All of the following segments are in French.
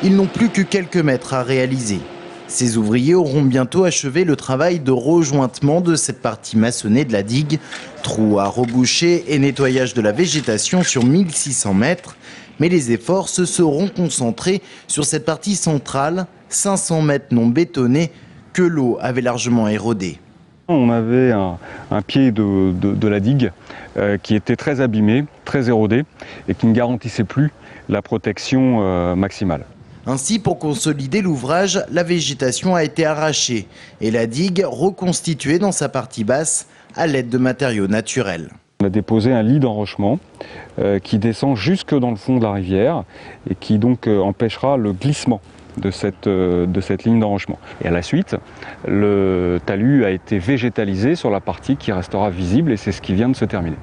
Ils n'ont plus que quelques mètres à réaliser. Ces ouvriers auront bientôt achevé le travail de rejointement de cette partie maçonnée de la digue. Trous à reboucher et nettoyage de la végétation sur 1600 mètres. Mais les efforts se seront concentrés sur cette partie centrale, 500 mètres non bétonnés, que l'eau avait largement érodé. On avait un pied de la digue qui était très abîmé, très érodé et qui ne garantissait plus la protection maximale. Ainsi, pour consolider l'ouvrage, la végétation a été arrachée et la digue reconstituée dans sa partie basse à l'aide de matériaux naturels. On a déposé un lit d'enrochement qui descend jusque dans le fond de la rivière et qui donc empêchera le glissement de cette ligne d'enrochement. Et à la suite, le talus a été végétalisé sur la partie qui restera visible et c'est ce qui vient de se terminer.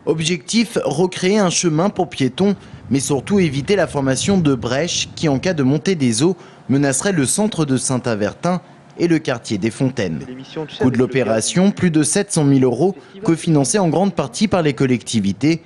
Objectif, recréer un chemin pour piétons, mais surtout éviter la formation de brèches qui, en cas de montée des eaux, menacerait le centre de Saint-Avertin et le quartier des Fontaines. Coût de l'opération, plus de 700 000 €, cofinancé en grande partie par les collectivités.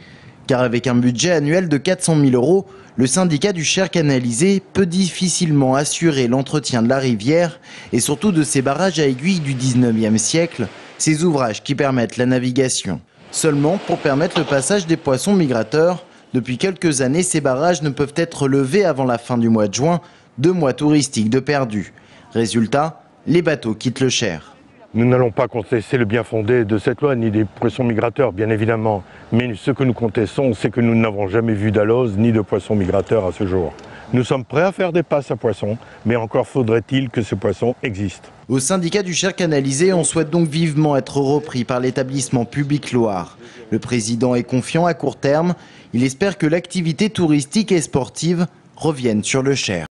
Car avec un budget annuel de 400 000 €, le syndicat du Cher canalisé peut difficilement assurer l'entretien de la rivière et surtout de ses barrages à aiguilles du 19e siècle, ces ouvrages qui permettent la navigation. Seulement, pour permettre le passage des poissons migrateurs, depuis quelques années, ces barrages ne peuvent être levés avant la fin du mois de juin, 2 mois touristiques de perdus. Résultat, les bateaux quittent le Cher. Nous n'allons pas contester le bien fondé de cette loi, ni des poissons migrateurs, bien évidemment. Mais ce que nous contestons, c'est que nous n'avons jamais vu d'alose ni de poissons migrateurs à ce jour. Nous sommes prêts à faire des passes à poissons, mais encore faudrait-il que ce poisson existe. Au syndicat du Cher canalisé, on souhaite donc vivement être repris par l'établissement public Loire. Le président est confiant à court terme. Il espère que l'activité touristique et sportive revienne sur le Cher.